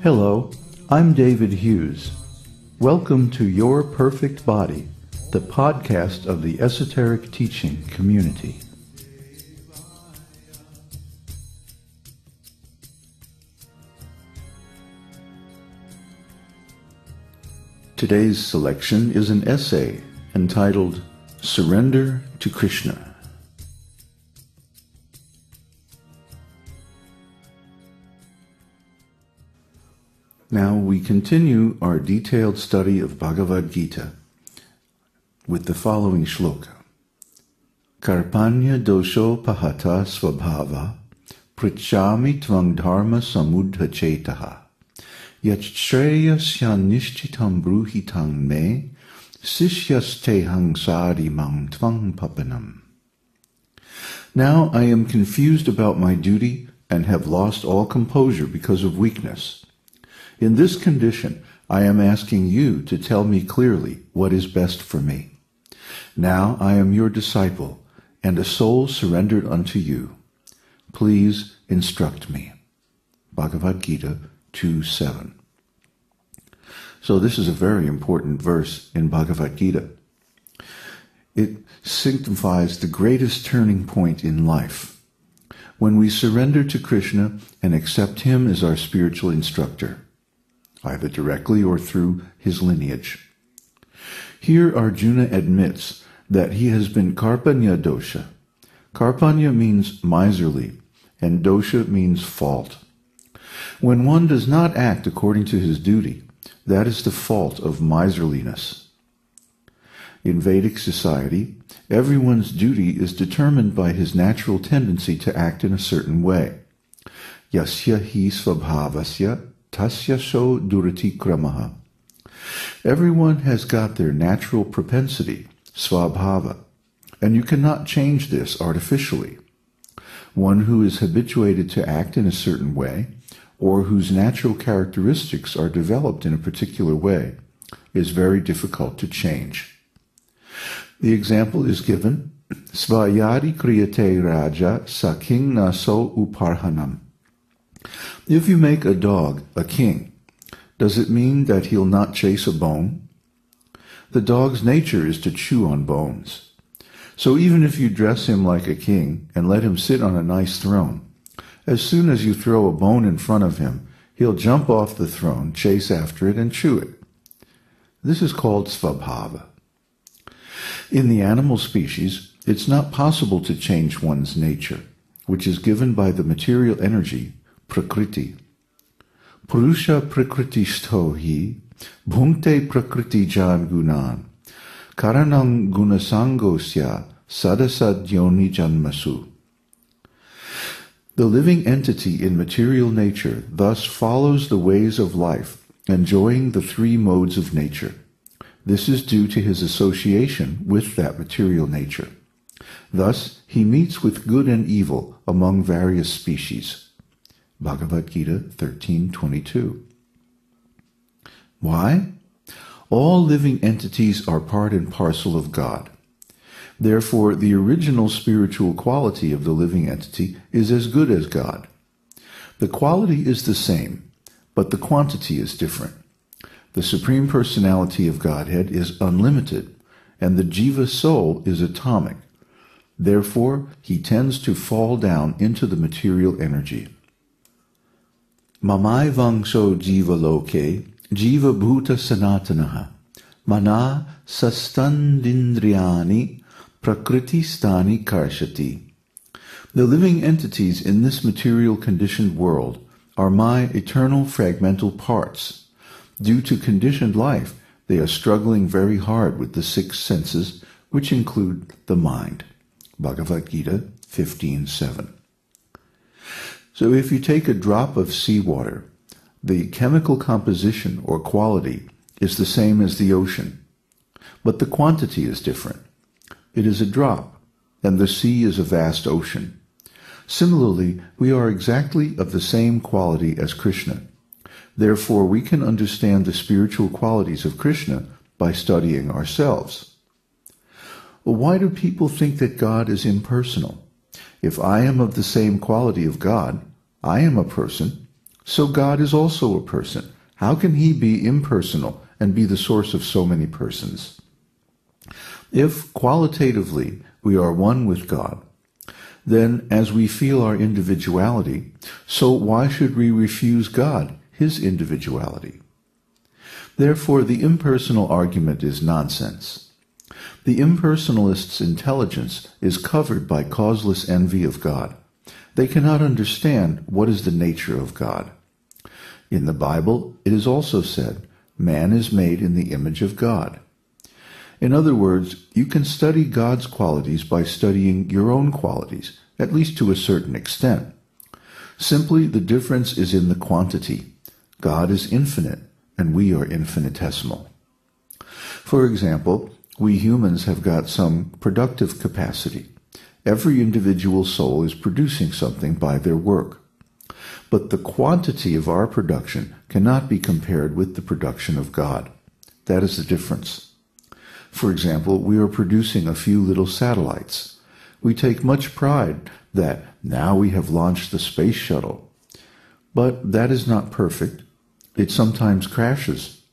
Hello, I'm David Hughes. Welcome to Your Perfect Body, the podcast of the Esoteric Teaching Community. Today's selection is an essay entitled Surrender to Krishna. Now we continue our detailed study of Bhagavad-gita with the following shloka. Karpanya-dosopahata-svabhavah, prcchami tvam dharma-sammudha-cetah, chreyah syan niscitam bruhi me, sisyas sadhi tvam prapannam. Now I am confused about my duty and have lost all composure because of weakness. In this condition, I am asking you to tell me clearly what is best for me. Now I am your disciple and a soul surrendered unto you. Please instruct me. Bhagavad-gita 2:7. So this is a very important verse in Bhagavad-gita. It signifies the greatest turning point in life, when we surrender to Krishna and accept him as our spiritual instructor, either directly or through his lineage. Here Arjuna admits that he has been karpanya-dosha. Karpanya means miserly, and dosha means fault. When one does not act according to his duty, that is the fault of miserliness. In Vedic society, everyone's duty is determined by his natural tendency to act in a certain way. Yasya hi svabhavasya tasya so durati kramaha. Everyone has got their natural propensity, svabhava, and you cannot change this artificially. One who is habituated to act in a certain way, or whose natural characteristics are developed in a particular way, is very difficult to change. The example is given, svayadi kriyate raja saking naso uparhanam. If you make a dog a king, does it mean that he'll not chase a bone? The dog's nature is to chew on bones. So even if you dress him like a king and let him sit on a nice throne, as soon as you throw a bone in front of him, he'll jump off the throne, chase after it, and chew it. This is called svabhava. In the animal species, it's not possible to change one's nature, which is given by the material energy, prakriti. Purusha prakritisto hi, bhunkte prakriti jan gunan, karanang gunasangosya sadasad yoni janmasu. The living entity in material nature thus follows the ways of life, enjoying the three modes of nature. This is due to his association with that material nature. Thus, he meets with good and evil among various species. Bhagavad-gita 13:22. Why? All living entities are part and parcel of God. Therefore, the original spiritual quality of the living entity is as good as God. The quality is the same, but the quantity is different. The Supreme Personality of Godhead is unlimited, and the jiva soul is atomic. Therefore, he tends to fall down into the material energy. Mamai vangso jiva loke, jiva bhuta sanatanaha, mana sastandindriyani prakriti stani karshati. The living entities in this material conditioned world are my eternal fragmental parts. Due to conditioned life, they are struggling very hard with the six senses, which include the mind. Bhagavad-gita 15:7. So if you take a drop of seawater, the chemical composition or quality is the same as the ocean, but the quantity is different. It is a drop, and the sea is a vast ocean. Similarly, we are exactly of the same quality as Krishna. Therefore, we can understand the spiritual qualities of Krishna by studying ourselves. Well, why do people think that God is impersonal? If I am of the same quality of God, I am a person, So God is also a person. How can he be impersonal and be the source of so many persons? If qualitatively we are one with God, then as we feel our individuality, so why should we refuse God, his individuality? Therefore, the impersonal argument is nonsense. The impersonalist's intelligence is covered by causeless envy of God. They cannot understand what is the nature of God. In the Bible, it is also said, man is made in the image of God. In other words, you can study God's qualities by studying your own qualities, at least to a certain extent. Simply, the difference is in the quantity. God is infinite, and we are infinitesimal. For example, we humans have got some productive capacity. Every individual soul is producing something by their work. But the quantity of our production cannot be compared with the production of God. That is the difference. For example, we are producing a few little satellites. We take much pride that now we have launched the space shuttle. But that is not perfect. It sometimes crashes.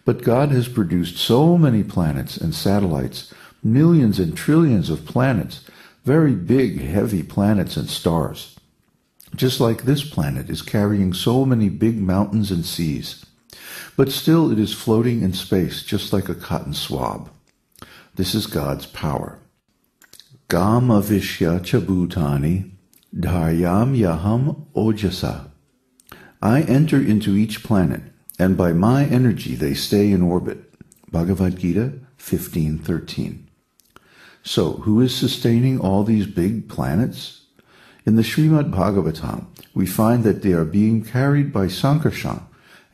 But God has produced so many planets and satellites, millions and trillions of planets, very big, heavy planets and stars. Just like this planet is carrying so many big mountains and seas. But still it is floating in space just like a cotton swab. This is God's power. Gama vishya chabutani dharyam yaham ojasa. I enter into each planet, and by my energy they stay in orbit. Bhagavad-gita 15:13. So, who is sustaining all these big planets? In the Srimad Bhagavatam, we find that they are being carried by Sankarshan,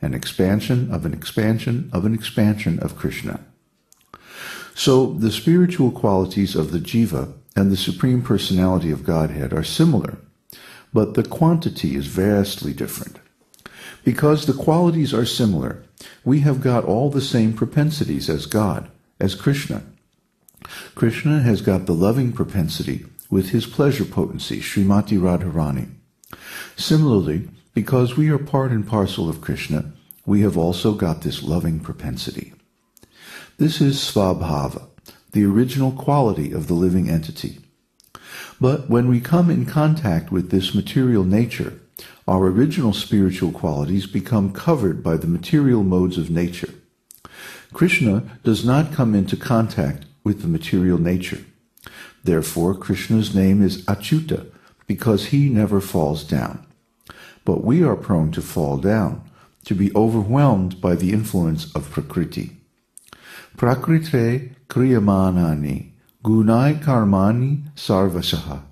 an expansion of an expansion of an expansion of Krishna. So, the spiritual qualities of the jiva and the Supreme Personality of Godhead are similar, but the quantity is vastly different. Because the qualities are similar, we have got all the same propensities as God, as Krishna. Krishna has got the loving propensity with his pleasure potency, Srimati Radharani. Similarly, because we are part and parcel of Krishna, we have also got this loving propensity. This is svabhavah, the original quality of the living entity. But when we come in contact with this material nature, our original spiritual qualities become covered by the material modes of nature. Krishna does not come into contact with the material nature. Therefore, Krishna's name is Achyuta, because he never falls down. But we are prone to fall down, to be overwhelmed by the influence of Prakriti. Prakrite kriyamanani gunai karmani sarvashaha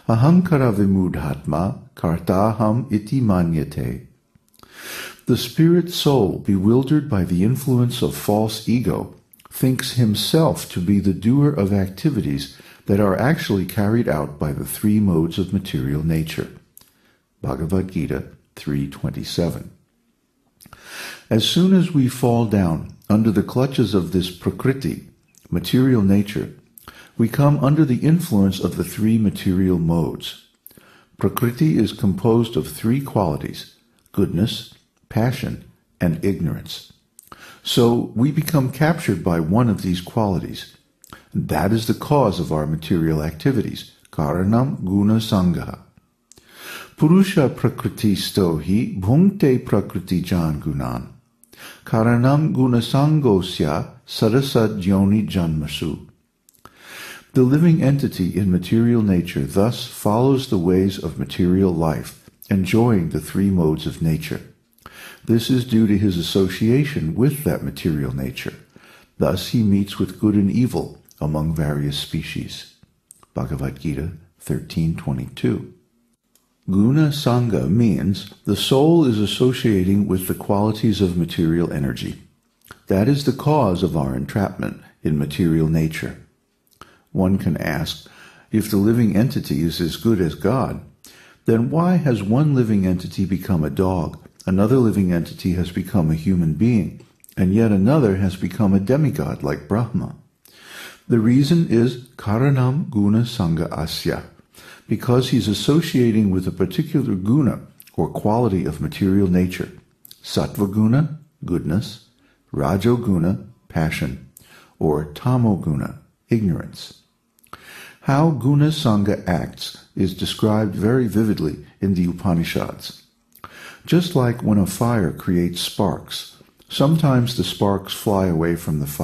ahankara vimudhatma kartaham iti manyate. The spirit soul, bewildered by the influence of false ego, thinks himself to be the doer of activities that are actually carried out by the three modes of material nature. Bhagavad-gita 3:27. As soon as we fall down under the clutches of this prakriti, material nature, we come under the influence of the three material modes. Prakriti is composed of three qualities: goodness, passion, and ignorance. So we become captured by one of these qualities. That is the cause of our material activities, karanam guna sangaha. Purusha prakriti stohi bhunkte prakriti jan gunan. Karanam guna sangosya sarasad yoni janmasu. The living entity in material nature thus follows the ways of material life, enjoying the three modes of nature. This is due to his association with that material nature. Thus he meets with good and evil among various species. Bhagavad-gita 13:22. Guna Sangha means the soul is associating with the qualities of material energy. That is the cause of our entrapment in material nature. One can ask, if the living entity is as good as God, then why has one living entity become a dog, another living entity has become a human being, and yet another has become a demigod like Brahma? The reason is karanam guna sangha asya, because he's associating with a particular guna or quality of material nature, sattva-guna, goodness, rajo-guna, passion, or tamo-guna, ignorance. How guna sangha acts is described very vividly in the Upanishads. Just like when a fire creates sparks, sometimes the sparks fly away from the fire.